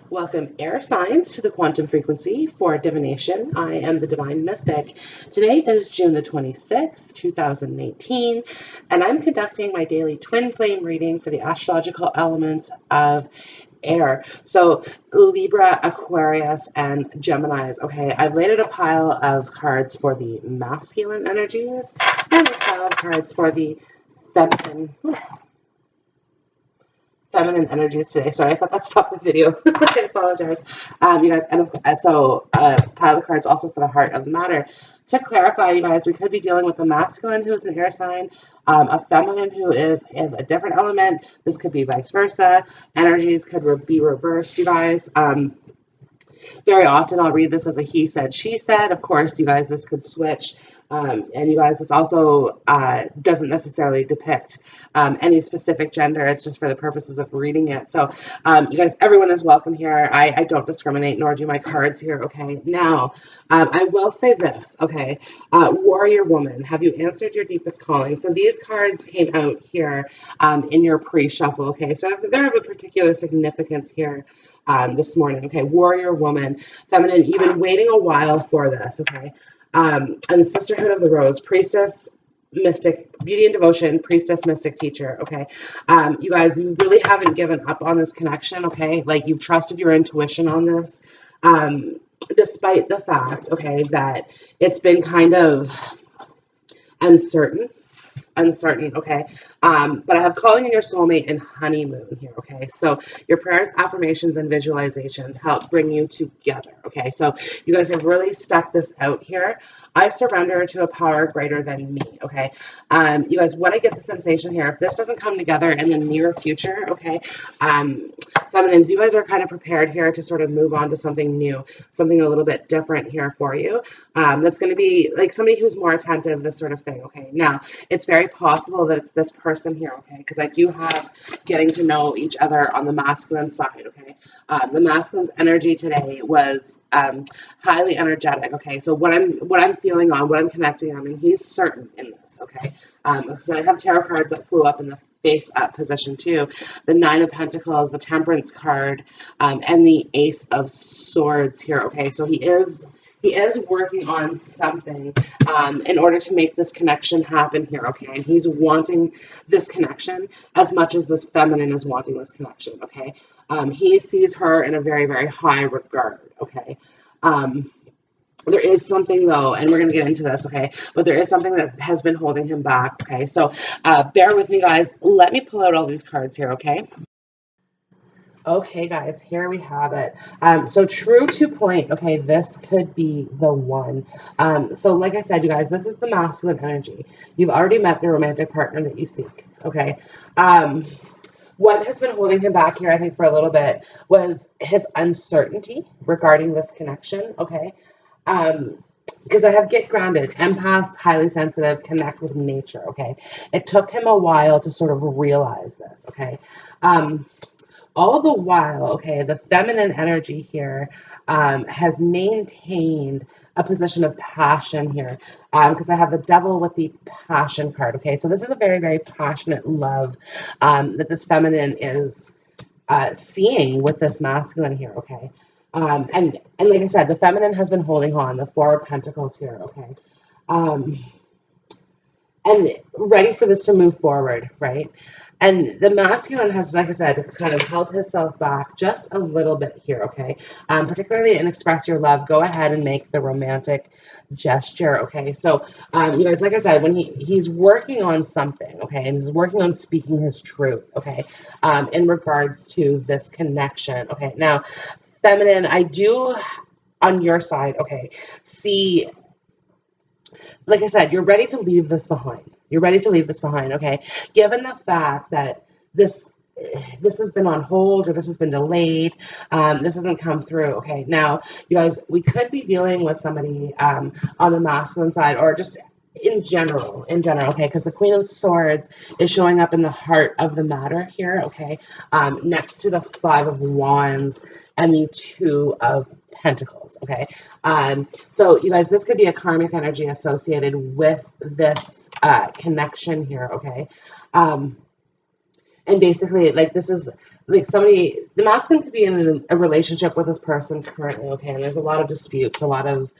Welcome, air signs, to the quantum frequency for divination. I am the Divine Mystic. Today is June the 26th, 2018, and I'm conducting my daily twin flame reading for the astrological elements of air. So Libra, Aquarius, and Geminis. Okay, I've laid out a pile of cards for the masculine energies and a pile of cards for the feminine energies today. Sorry, I thought that stopped the video. I apologize, you guys. And so, pile of cards also for the heart of the matter. To clarify, you guys, we could be dealing with a masculine who is an air sign, a feminine who is of a different element. This could be vice versa. Energies could be reversed, you guys. Very often I'll read this as a he said, she said. Of course, you guys, this could switch. And you guys, this also doesn't necessarily depict any specific gender. It's just for the purposes of reading it. So you guys, everyone is welcome here. I don't discriminate, nor do my cards here. Okay. Now, I will say this. Okay. Warrior woman, have you answered your deepest calling? So these cards came out here in your pre-shuffle. Okay. So they're of a particular significance here. This morning, okay, warrior woman, feminine, you've been waiting a while for this, okay, and sisterhood of the rose, priestess, mystic, beauty and devotion, priestess, mystic, teacher, okay, you guys, you really haven't given up on this connection, okay, like you've trusted your intuition on this, despite the fact, okay, that it's been kind of uncertain, okay? But I have calling in your soulmate and honeymoon here, okay? So your prayers, affirmations, and visualizations help bring you together, okay? So you guys have really stuck this out here. I surrender to a power greater than me, okay? You guys, what I get the sensation here, if this doesn't come together in the near future, okay, feminines, you guys are kind of prepared here to sort of move on to something new, something a little bit different here for you. That's going to be like somebody who's more attentive, this sort of thing, okay? Now, it's very possible that it's this person here, okay? Because I do have getting to know each other on the masculine side, okay? The masculine's energy today was highly energetic, okay? So what I'm feeling on, what I'm connecting on, and he's certain in this, okay? So I have tarot cards that flew up in the face up position too. The Nine of Pentacles, the Temperance card, and the Ace of Swords here, okay? So he is working on something in order to make this connection happen here, okay? And he's wanting this connection as much as this feminine is wanting this connection, okay? He sees her in a very, very high regard, okay? There is something, though, and we're going to get into this, okay? But there is something that has been holding him back, okay? So bear with me, guys. Let me pull out all these cards here, okay? Okay, guys, here we have it. So true to point, okay, this could be the one. So like I said, you guys, this is the masculine energy. You've already met the romantic partner that you seek, okay? What has been holding him back here, I think, for a little bit was his uncertainty regarding this connection, okay? Because I have get grounded, empaths, highly sensitive, connect with nature, okay? It took him a while to sort of realize this, okay? All the while, okay, the feminine energy here has maintained a position of passion here because I have the devil with the passion card, okay? So this is a very, very passionate love that this feminine is seeing with this masculine here, okay? And like I said, the feminine has been holding on, the Four of Pentacles here, okay? And ready for this to move forward, right? And the masculine has, like I said, kind of held himself back just a little bit here, okay? Particularly in express your love, go ahead and make the romantic gesture, okay? So, you guys, like I said, when he's working on something, okay, and he's working on speaking his truth, okay, in regards to this connection, okay? Now, feminine, I do, on your side, okay, see, like I said, you're ready to leave this behind. You're ready to leave this behind, okay? Given the fact that this has been on hold or this has been delayed, this hasn't come through, okay? Now, you guys, we could be dealing with somebody on the masculine side or just in general, okay? Because the Queen of Swords is showing up in the heart of the matter here, okay? Next to the Five of Wands and the Two of Pentacles, okay? So you guys, this could be a karmic energy associated with this connection here, okay? And basically, like, this is like somebody, the masculine could be in a relationship with this person currently, okay, and there's a lot of disputes, a lot of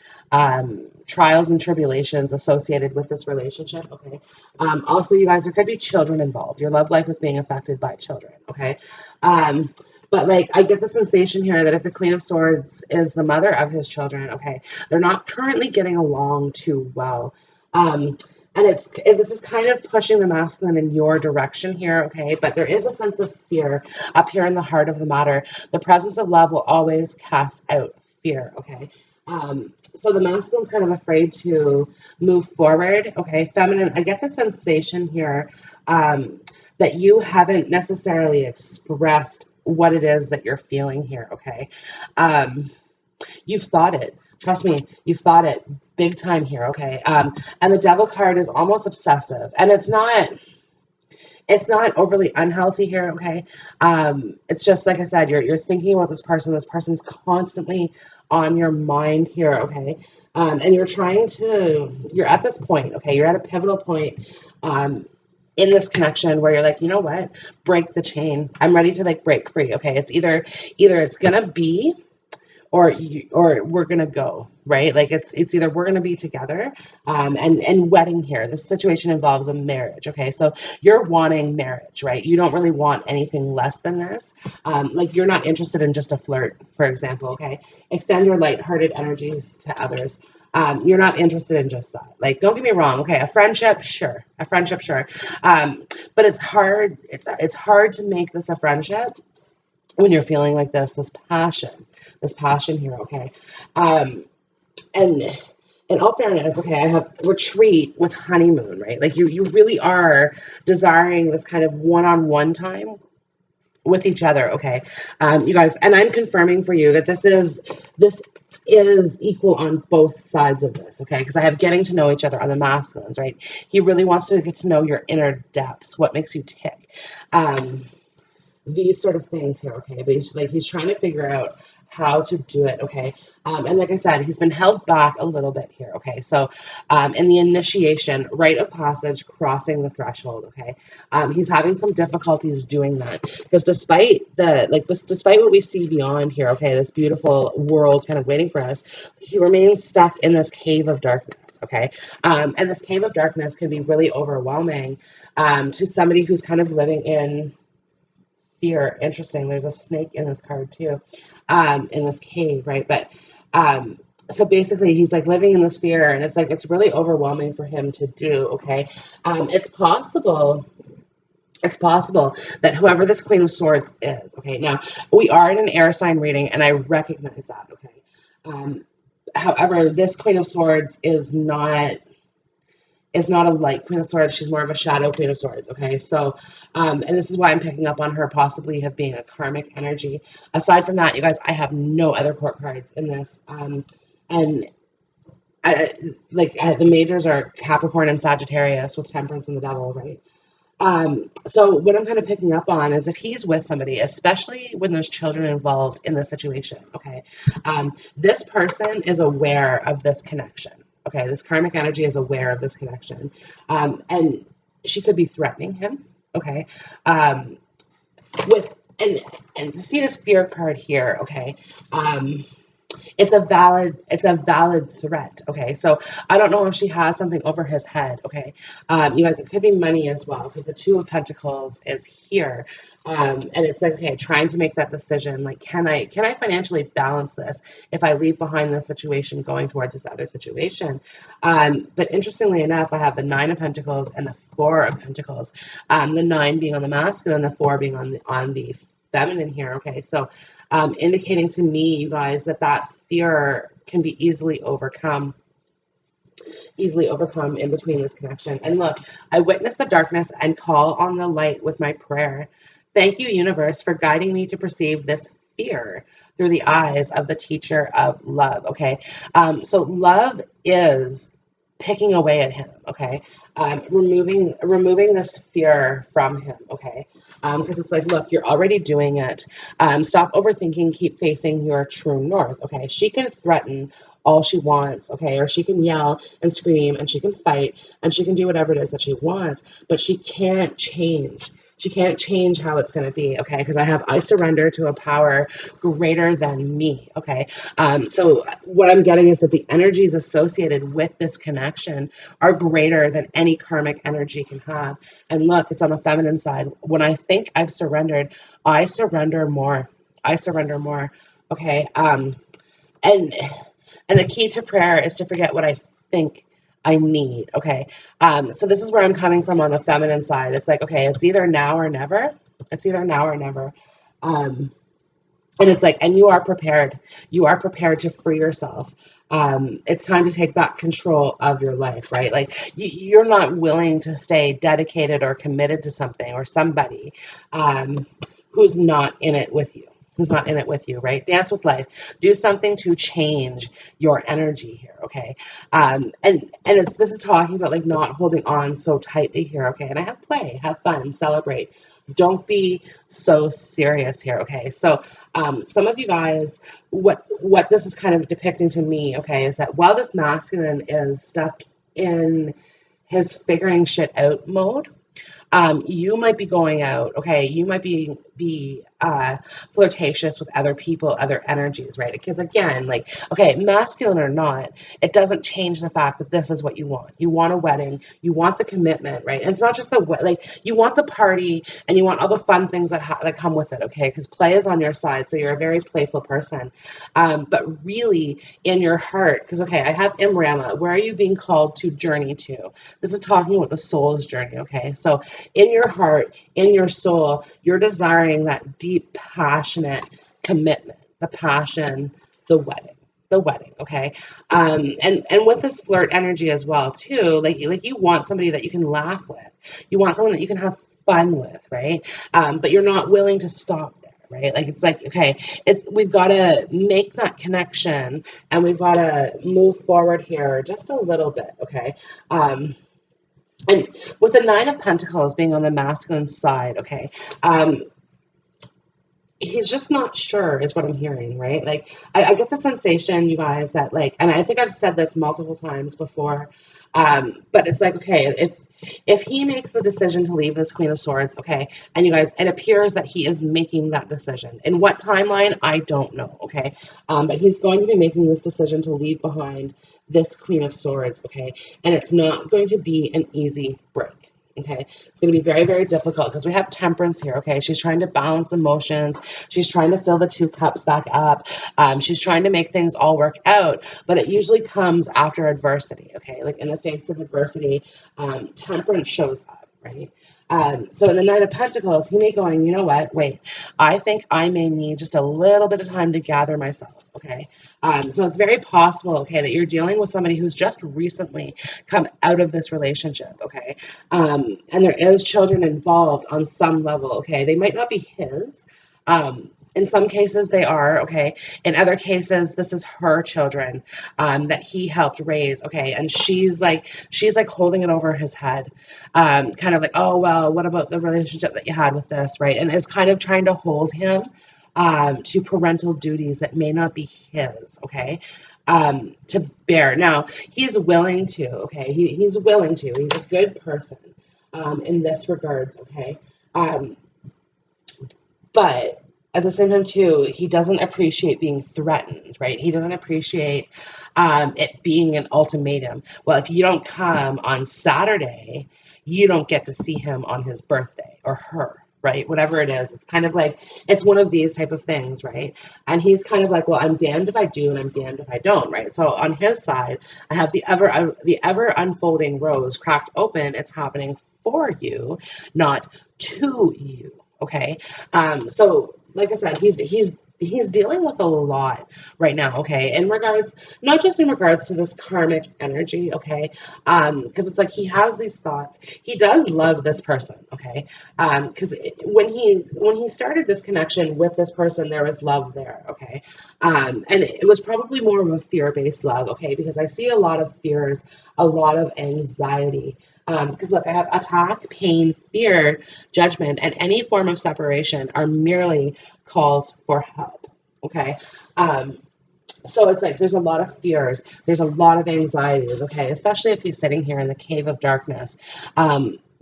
trials and tribulations associated with this relationship, okay. Also, you guys, there could be children involved. Your love life is being affected by children, okay. But like, I get the sensation here that if the Queen of Swords is the mother of his children, okay, they're not currently getting along too well. And this is kind of pushing the masculine in your direction here, okay? But there is a sense of fear up here in the heart of the matter. The presence of love will always cast out fear, okay? So the masculine's kind of afraid to move forward, okay? Feminine, I get the sensation here that you haven't necessarily expressed what it is that you're feeling here, okay? You've thought it. Trust me, you've thought it big time here, okay? And the devil card is almost obsessive, and it's not overly unhealthy here, okay? It's just like I said, you're thinking about this person. This person's constantly on your mind here, okay? And you're at this point, okay? You're at a pivotal point in this connection where you're like, you know what? Break the chain. I'm ready to like break free, okay? It's either it's gonna be or we're gonna go, right? Like it's either we're gonna be together, and wedding here. This situation involves a marriage, okay? So you're wanting marriage, right? You don't really want anything less than this. Like you're not interested in just a flirt, for example, okay? Extend your lighthearted energies to others. You're not interested in just that. Like, don't get me wrong, okay? A friendship, sure. A friendship, sure. But it's hard. It's hard to make this a friendship when you're feeling like this passion here, okay? And in all fairness, okay, I have retreat with honeymoon, right? Like you really are desiring this kind of one-on-one time with each other, okay? You guys, and I'm confirming for you that this is equal on both sides of this, okay? Because I have getting to know each other on the masculines, right? He really wants to get to know your inner depths, what makes you tick. These sort of things here, okay? But he's trying to figure out how to do it, okay? And like I said, he's been held back a little bit here, okay? So in the initiation, rite of passage, crossing the threshold, okay? He's having some difficulties doing that because despite what we see beyond here, okay, this beautiful world kind of waiting for us, he remains stuck in this cave of darkness, okay? And this cave of darkness can be really overwhelming to somebody who's kind of living in fear. Interesting. There's a snake in this card too, in this cave, right? But so basically, he's like living in this fear, and it's really overwhelming for him to do. Okay, it's possible. It's possible that whoever this Queen of Swords is. Okay, now we are in an air sign reading, and I recognize that. Okay, however, this Queen of Swords is not a light Queen of Swords. She's more of a shadow Queen of Swords. Okay, so, and this is why I'm picking up on her possibly have being a karmic energy. Aside from that, you guys, I have no other court cards in this. And the majors are Capricorn and Sagittarius with Temperance and the Devil, right? So what I'm kind of picking up on is if he's with somebody, especially when there's children involved in the situation, okay, this person is aware of this connection. Okay, this karmic energy is aware of this connection. And she could be threatening him, okay? With and to see this fear card here, okay? It's a valid threat, okay? So I don't know if she has something over his head, okay? You guys, it could be money as well, because the Two of Pentacles is here. And it's like, okay, trying to make that decision, like, can I financially balance this if I leave behind this situation going towards this other situation? But interestingly enough, I have the Nine of Pentacles and the Four of Pentacles. The nine being on the masculine, the four being on the feminine here, okay? So indicating to me, you guys, that fear can be easily overcome in between this connection. And look, I witness the darkness and call on the light with my prayer. Thank you, universe, for guiding me to perceive this fear through the eyes of the teacher of love. Okay. So love is picking away at him, okay? Removing this fear from him, okay? Because it's like, look, you're already doing it. Stop overthinking, keep facing your true north, okay? She can threaten all she wants, okay? Or she can yell and scream and she can fight and she can do whatever it is that she wants, but she can't change She can't change how it's going to be, okay? Because I surrender to a power greater than me, okay? So what I'm getting is that the energies associated with this connection are greater than any karmic energy can have. And look, it's on the feminine side. When I think I've surrendered, I surrender more. I surrender more, okay? And and the key to prayer is to forget what I think I need. Okay. So this is where I'm coming from on the feminine side. It's like, okay, it's either now or never. It's either now or never. Um, and it's like, and you are prepared. You are prepared to free yourself. It's time to take back control of your life, right? Like you're not willing to stay dedicated or committed to something or somebody um, who's not in it with you. Who's not in it with you, right? Dance with life. Do something to change your energy here, okay? And this is talking about like not holding on so tightly here, okay? And I have play, have fun, celebrate. Don't be so serious here, okay? So some of you guys, what this is kind of depicting to me, okay, is that while this masculine is stuck in his figuring shit out mode, you might be going out, okay? You might be flirtatious with other people, other energies, right? Because again, like, okay, masculine or not, it doesn't change the fact that this is what you want. You want a wedding, you want the commitment, right? And it's not just like you want the party and you want all the fun things that come with it, okay? Because play is on your side, so you're a very playful person. But really, in your heart, because okay, I have Imrama. Where are you being called to journey to? This is talking about the soul's journey, okay? So in your heart, in your soul, you're desiring that deep, passionate commitment, the passion, the wedding, okay? And with this flirt energy as well, too, like you want somebody that you can laugh with, you want someone that you can have fun with, right? But you're not willing to stop there. Right, like it's like okay, we've got to make that connection, and we've got to move forward here just a little bit, okay? And with the Nine of Pentacles being on the masculine side, okay, he's just not sure, is what I'm hearing, right? Like, I get the sensation, you guys, that like, and I think I've said this multiple times before, but it's like, okay, if he makes the decision to leave this Queen of Swords, okay, and you guys, it appears that he is making that decision. In what timeline, I don't know, okay, but he's going to be making this decision to leave behind this Queen of Swords, okay, and it's not going to be an easy break. Okay, it's going to be very, very difficult because we have Temperance here. Okay, she's trying to balance emotions. She's trying to fill the two cups back up. She's trying to make things all work out, but it usually comes after adversity. Okay, like in the face of adversity, Temperance shows up, right? So in the Nine of Pentacles, he may going, you know what? Wait, I think I may need just a little bit of time to gather myself. Okay, so it's very possible, okay, that you're dealing with somebody who's just recently come out of this relationship. Okay, and there is children involved on some level. Okay, they might not be his. In some cases they are, okay. In other cases, this is her children that he helped raise, okay. And she's like holding it over his head, kind of like, oh well, what about the relationship that you had with this, right? And is kind of trying to hold him to parental duties that may not be his, okay. To bear. Now he's willing to, okay. He's willing to. He's a good person in this regards, okay. But at the same time, too, he doesn't appreciate being threatened, right? He doesn't appreciate it being an ultimatum. Well, if you don't come on Saturday, you don't get to see him on his birthday or her, right? Whatever it is, it's kind of like it's one of these type of things, right? And he's kind of like, well, I'm damned if I do, and I'm damned if I don't, right? So on his side, I have the ever unfolding rose cracked open. It's happening for you, not to you. Okay. So like I said, he's dealing with a lot right now, okay, in regards, not just in regards to this karmic energy, okay, because it's like he has these thoughts. He does love this person, okay, because when he started this connection with this person, there was love there, okay, and it was probably more of a fear-based love, okay, because I see a lot of fears, a lot of anxiety. Because look, I have attack, pain, fear, judgment, and any form of separation are merely calls for help. Okay. So it's like there's a lot of fears, there's a lot of anxieties, okay, especially if he's sitting here in the cave of darkness.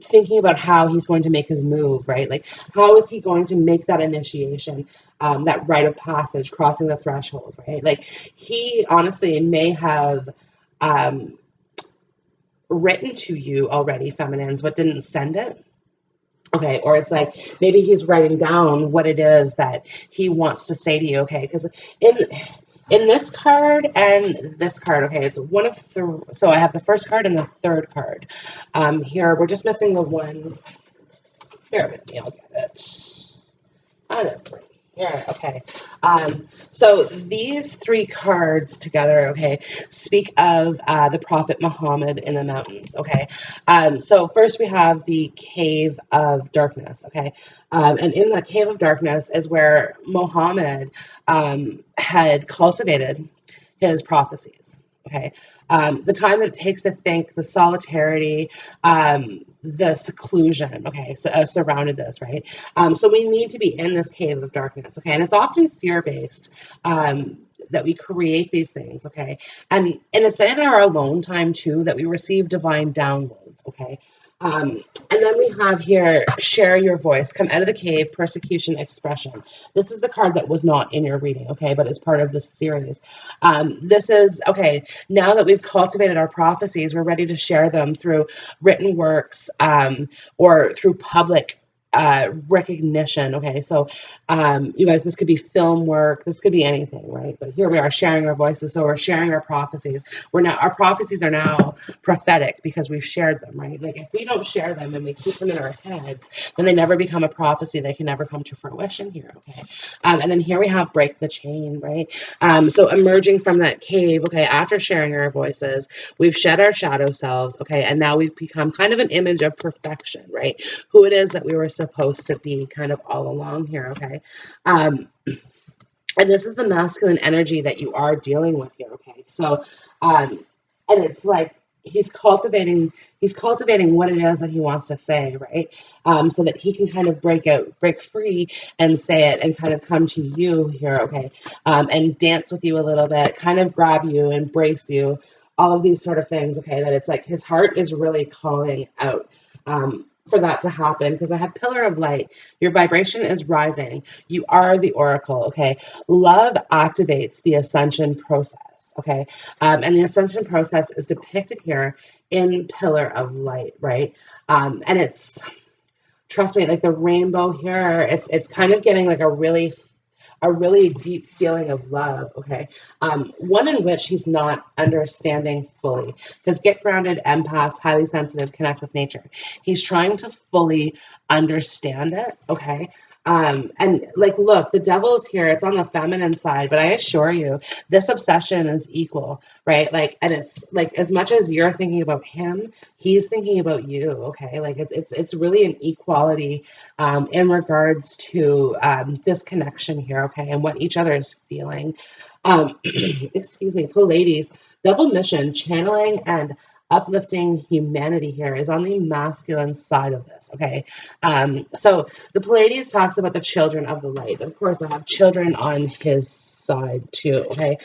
thinking about how he's going to make his move, right? Like, how is he going to make that initiation, that rite of passage, crossing the threshold, right? Like, he honestly may have um, written to you already, feminines, but didn't send it. Okay, or it's like maybe he's writing down what it is that he wants to say to you. Okay, because in in this card and this card, okay, it's one of three. So I have the first card and the third card. Here we're just missing the one. Bear with me, I'll get it. Oh, that's right here. Okay. So these three cards together, okay, speak of the Prophet Muhammad in the mountains. Okay. So first we have the Cave of Darkness. Okay. And in the Cave of Darkness is where Muhammad had cultivated his prophecies. Okay. The time that it takes to think, the solitarity, the seclusion, okay, so surrounded this, right? So we need to be in this cave of darkness, okay? And it's often fear-based that we create these things, okay? And it's in our alone time too that we receive divine downloads, okay? And then we have here, share your voice, come out of the cave, persecution, expression. This is the card that was not in your reading, okay, but it's part of this series. This is, okay, now that we've cultivated our prophecies, we're ready to share them through written works or through public recognition. Okay, so you guys, this could be film work, this could be anything, right? But here we are sharing our voices, so we're sharing our prophecies. Our prophecies are now prophetic because we've shared them, right? Like if we don't share them and we keep them in our heads, then they never become a prophecy. They can never come to fruition here. Okay, and then here we have break the chain, right? So emerging from that cave, okay, after sharing our voices, we've shed our shadow selves, okay, and now we've become kind of an image of perfection, right? Who it is that we were supposed to be kind of all along here, okay? Um, and this is the masculine energy that you are dealing with here, okay? So, and it's like he's cultivating what it is that he wants to say, right? So that he can kind of break free and say it and kind of come to you here, okay? And dance with you a little bit, kind of grab you, embrace you, all of these sort of things, okay? That it's like his heart is really calling out. For that to happen, because I have pillar of light, your vibration is rising, you are the oracle, okay? Love activates the ascension process, okay? And the ascension process is depicted here in pillar of light, right? And it's, trust me, like the rainbow here, it's kind of getting like a really deep feeling of love, okay? One in which he's not understanding fully. Because get grounded, empaths, highly sensitive, connect with nature. He's trying to fully understand it, okay? And like, look, the devil's here. It's on the feminine side, but I assure you, this obsession is equal, right? Like, and it's like as much as you're thinking about him, he's thinking about you, okay? Like, it's really an equality in regards to this connection here, okay, and what each other is feeling. Excuse me, Pleiades, double mission, channeling and uplifting humanity here is on the masculine side of this, okay? So the Pleiades talks about the children of the light. Of course, I have children on his side too, okay?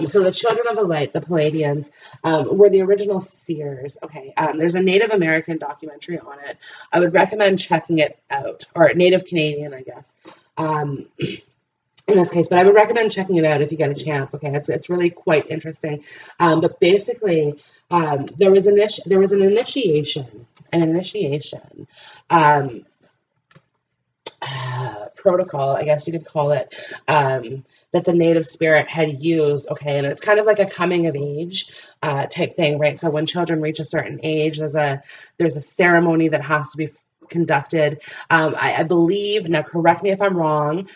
So the children of the light, the Pleiadians, were the original seers, okay? There's a Native American documentary on it. I would recommend checking it out, or Native Canadian, I guess. In this case, but I would recommend checking it out if you get a chance. Okay, it's really quite interesting. But basically, there was an initiation um, protocol, I guess you could call it, that the native spirit had used. Okay, and it's kind of like a coming of age type thing, right? So when children reach a certain age, there's a ceremony that has to be conducted. I believe, now correct me if I'm wrong,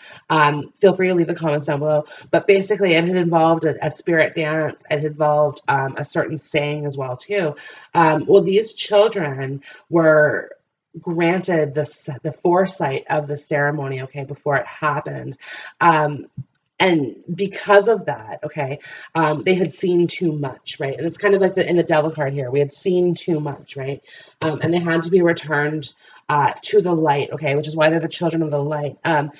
feel free to leave the comments down below, but basically it had involved a spirit dance, it involved a certain saying as well too. Well, these children were granted the foresight of the ceremony, okay, before it happened. And because of that, okay, they had seen too much, right? And it's kind of like in the devil card here, we had seen too much, right? And they had to be returned to the light, okay, which is why they're the children of the light. And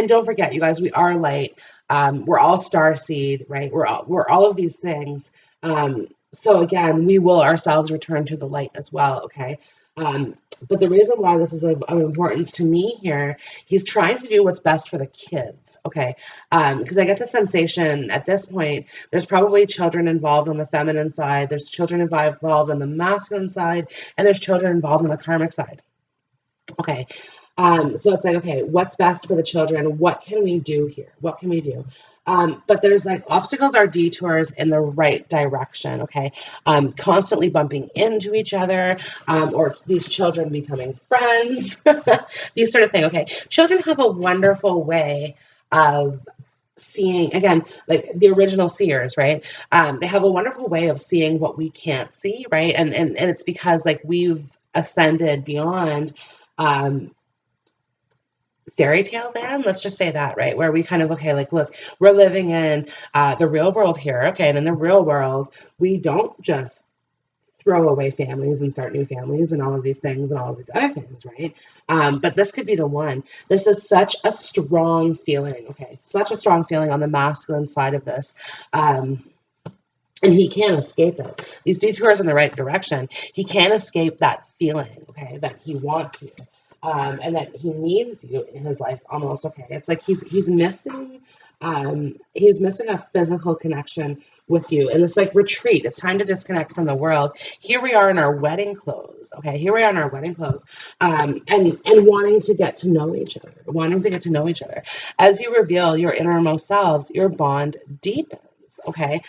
don't forget, you guys, we are light. We're all star seed, right? We're all of these things. So again, we will ourselves return to the light as well, okay? But the reason why this is of importance to me here, he's trying to do what's best for the kids, okay? Because I get the sensation at this point, there's probably children involved on the feminine side, there's children involved on the masculine side, and there's children involved on the karmic side. Okay. So it's like, okay, what's best for the children? What can we do here? What can we do? But there's like obstacles are detours in the right direction, okay? Constantly bumping into each other, or these children becoming friends, these sort of thing, okay? Children have a wonderful way of seeing, again, like the original seers, right? They have a wonderful way of seeing what we can't see, right? And it's because like we've ascended beyond fairy tale land, let's just say that, right? Where we kind of, okay, like, look, we're living in the real world here, okay? And in the real world, we don't just throw away families and start new families and all of these things and all of these other things, right? But this could be the one. This is such a strong feeling, okay? Such a strong feeling on the masculine side of this. And he can't escape it. These detours in the right direction, he can't escape that feeling, okay, that he wants you. And that he needs you in his life almost, okay. It's like he's missing a physical connection with you in this like retreat. It's time to disconnect from the world. Here we are in our wedding clothes, okay. Here we are in our wedding clothes, and wanting to get to know each other. As you reveal your innermost selves, your bond deepens. Okay,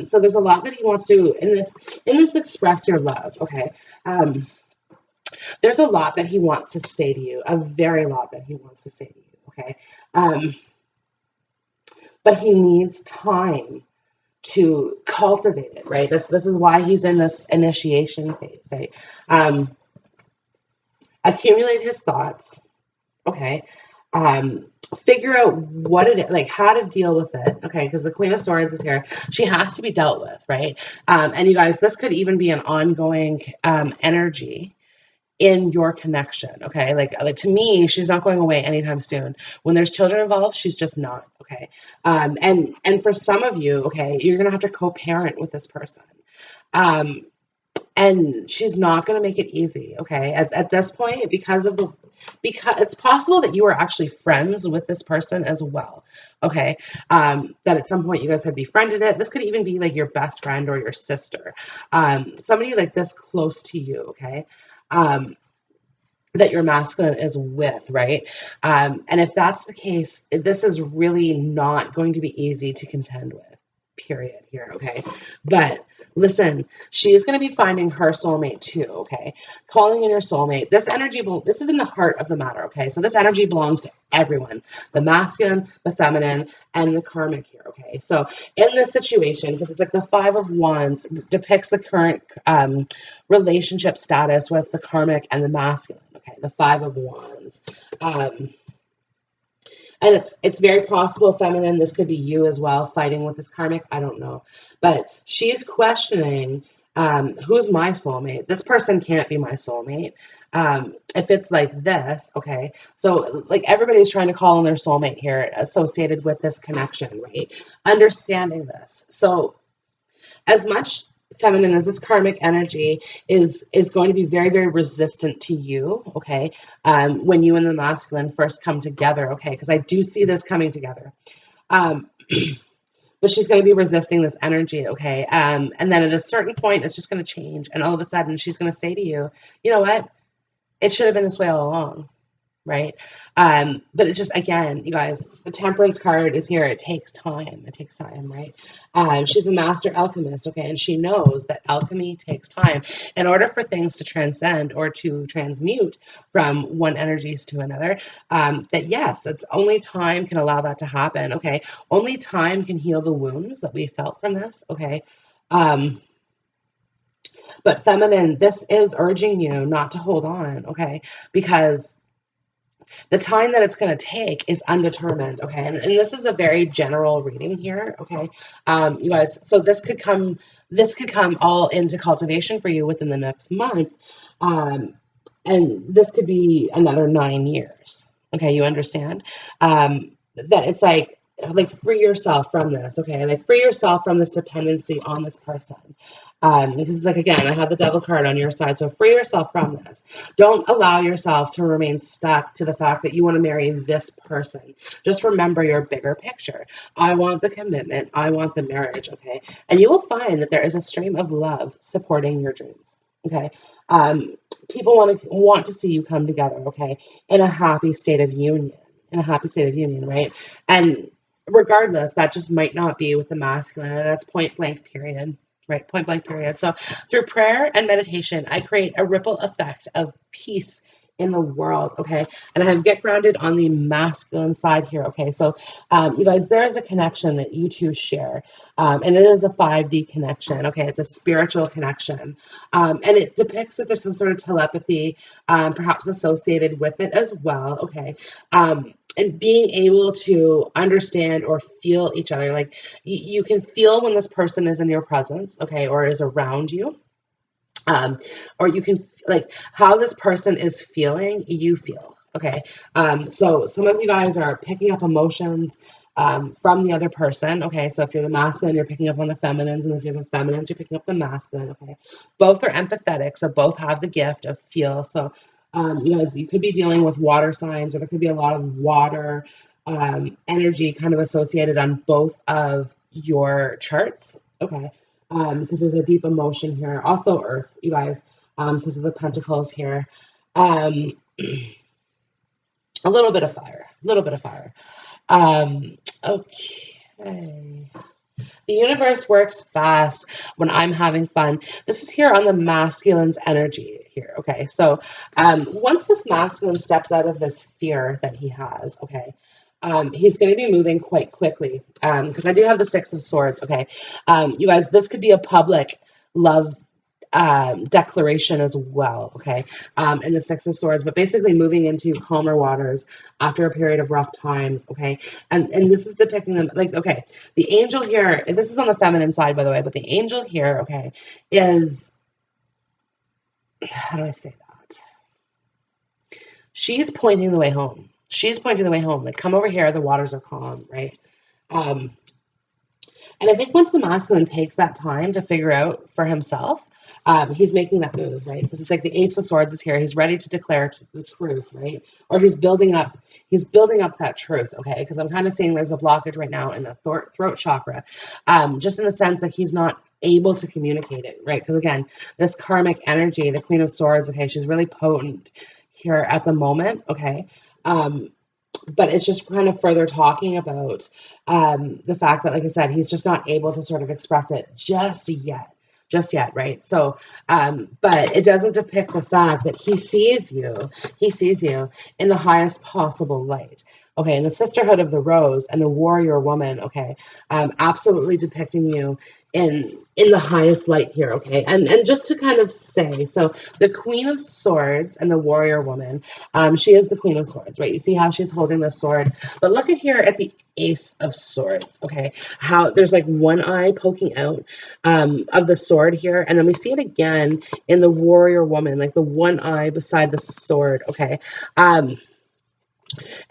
so there's a lot that he wants to in this express your love. Okay, there's a lot that he wants to say to you, a very lot that he wants to say to you. Okay, but he needs time to cultivate it. Right. This is why he's in this initiation phase. Right. Accumulate his thoughts. Okay. Figure out what it is, like how to deal with it, okay? Because the Queen of Swords is here. She has to be dealt with, right? And you guys, this could even be an ongoing energy in your connection, okay? Like to me, she's not going away anytime soon. When there's children involved, she's just not, okay? And for some of you, okay, you're gonna have to co-parent with this person. And she's not going to make it easy, okay? At this point, because it's possible that you were actually friends with this person as well, okay? That at some point you guys had befriended it. This could even be like your best friend or your sister, somebody like this close to you, okay? That your masculine is with, right? And if that's the case, this is really not going to be easy to contend with, period, here, okay? But listen, she is going to be finding her soulmate too, okay? Calling in your soulmate. This energy, this is in the heart of the matter, okay? So this energy belongs to everyone, the masculine, the feminine, and the karmic here, okay? So in this situation, because it's like the Five of Wands depicts the current relationship status with the karmic and the masculine, okay? The Five of Wands. And it's very possible, feminine, this could be you as well, fighting with this karmic. I don't know. But she's questioning, who's my soulmate? This person can't be my soulmate. If it's like this, okay. So like everybody's trying to call in their soulmate here associated with this connection, right? Understanding this. So as much feminine as this karmic energy is going to be very, very resistant to you, okay, when you and the masculine first come together, okay, because I do see this coming together, but she's going to be resisting this energy, okay, and then at a certain point it's just going to change, and all of a sudden she's going to say to you, you know what, it should have been this way all along, right? But it just, again, you guys, the Temperance card is here. It takes time. It takes time, right? She's the master alchemist, okay? And she knows that alchemy takes time. In order for things to transcend or to transmute from one energies to another, that yes, it's only time can allow that to happen, okay? Only time can heal the wounds that we felt from this, okay? But feminine, this is urging you not to hold on, okay? Because the time that it's going to take is undetermined, okay? And this is a very general reading here, okay? You guys, so this could come all into cultivation for you within the next month. And this could be another 9 years, okay? You understand? That it's like free yourself from this, okay? Like free yourself from this dependency on this person. Because it's like, again, I have the devil card on your side. So free yourself from this. Don't allow yourself to remain stuck to the fact that you want to marry this person. Just remember your bigger picture. I want the commitment. I want the marriage. Okay. And you will find that there is a stream of love supporting your dreams. Okay. Um, People want to see you come together. Okay. In a happy state of union. In a happy state of union, right? And regardless, that just might not be with the masculine. And that's point blank, period. Right, point blank, period. So through prayer and meditation, I create a ripple effect of peace in the world. Okay, and I have get grounded on the masculine side here. Okay, so you guys, there is a connection that you two share, and it is a 5D connection. Okay, it's a spiritual connection, and it depicts that there's some sort of telepathy, perhaps associated with it as well. Okay, and being able to understand or feel each other, like you can feel when this person is in your presence, okay, or is around you, or you can like how this person is feeling, you feel, okay. So some of you guys are picking up emotions from the other person, okay. So if you're the masculine, you're picking up on the feminines, and if you're the feminines, you're picking up the masculine, okay. Both are empathetic, so both have the gift of feel. So you guys, you could be dealing with water signs, or there could be a lot of water energy kind of associated on both of your charts, okay. Because there's a deep emotion here. Also, Earth, you guys, because of the pentacles here. Um, a little bit of fire, a little bit of fire. Okay. The universe works fast when I'm having fun. This is here on the masculine's energy here. Okay. So once this masculine steps out of this fear that he has, okay, he's going to be moving quite quickly because I do have the Six of Swords. Okay. You guys, this could be a public love declaration as well, okay, and the Six of Swords, but basically moving into calmer waters after a period of rough times, okay, and this is depicting them like, okay, the angel here, this is on the feminine side, by the way, but the angel here, okay, is, how do I say that? She's pointing the way home. She's pointing the way home. Like, come over here, the waters are calm, right? Um, And I think once the masculine takes that time to figure out for himself, he's making that move, right? Because it's like the Ace of Swords is here. He's ready to declare the truth, right? Or he's building up that truth, okay? Because I'm kind of seeing there's a blockage right now in the throat chakra, just in the sense that he's not able to communicate it, right? Because again, this karmic energy, the Queen of Swords, okay, she's really potent here at the moment, okay? But it's just kind of further talking about the fact that, like I said, he's just not able to sort of express it just yet, right? So, but it doesn't depict the fact that he sees you in the highest possible light. Okay, and the Sisterhood of the Rose and the Warrior Woman, okay, absolutely depicting you in the highest light here, okay, and just to kind of say, so the Queen of Swords and the Warrior Woman, she is the Queen of Swords, right? You see how she's holding the sword, but look at here at the Ace of Swords, okay, how there's like one eye poking out of the sword here, and then we see it again in the Warrior Woman, like the one eye beside the sword, okay.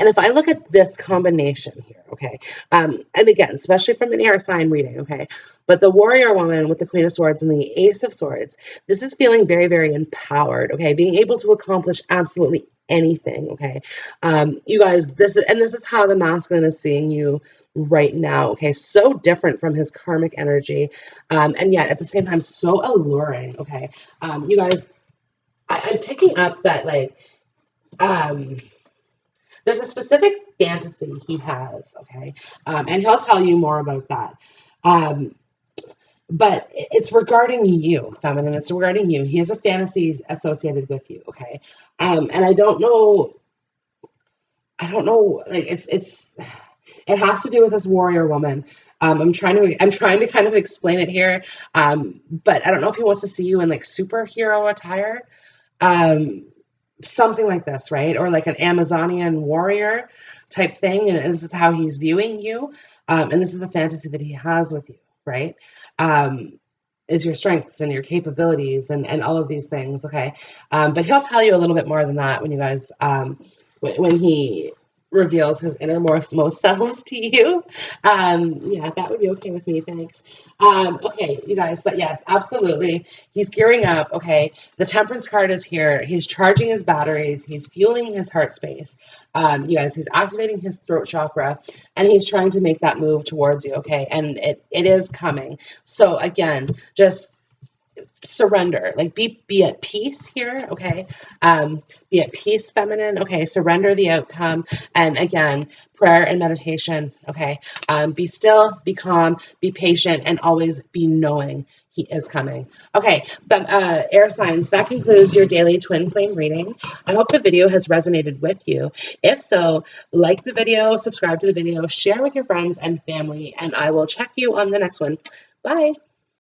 And if I look at this combination here, okay, and again, especially from an air sign reading, okay, but the Warrior Woman with the Queen of Swords and the Ace of Swords, this is feeling very, very empowered, okay, being able to accomplish absolutely anything, okay. You guys, this is how the masculine is seeing you right now, okay, so different from his karmic energy, and yet at the same time so alluring, okay. You guys, I'm picking up that, like, there's a specific fantasy he has, okay? And he'll tell you more about that. Um, but it's regarding you, feminine. It's regarding you. He has a fantasy associated with you, okay? And I don't know, like it has to do with this warrior woman. I'm trying to kind of explain it here. But I don't know if he wants to see you in like superhero attire. Um, Something like this, right? Or like an Amazonian warrior type thing. And this is how he's viewing you. And this is the fantasy that he has with you, right? Is your strengths and your capabilities and all of these things, okay? But he'll tell you a little bit more than that when you guys, when he reveals his innermost selves to you. Yeah, that would be okay with me. Thanks. Okay, you guys, but yes, absolutely. He's gearing up. Okay, the Temperance card is here. He's charging his batteries. He's fueling his heart space. You guys, he's activating his throat chakra, and he's trying to make that move towards you. Okay, and it is coming. So again, just surrender, like be at peace here. Okay, be at peace, feminine. Okay, surrender the outcome. And again, prayer and meditation. Okay, be still, be calm, be patient, and always be knowing he is coming. Okay, air signs, that concludes your daily twin flame reading. I hope the video has resonated with you. If so, like the video, subscribe to the video, share with your friends and family, and I will check you on the next one. Bye.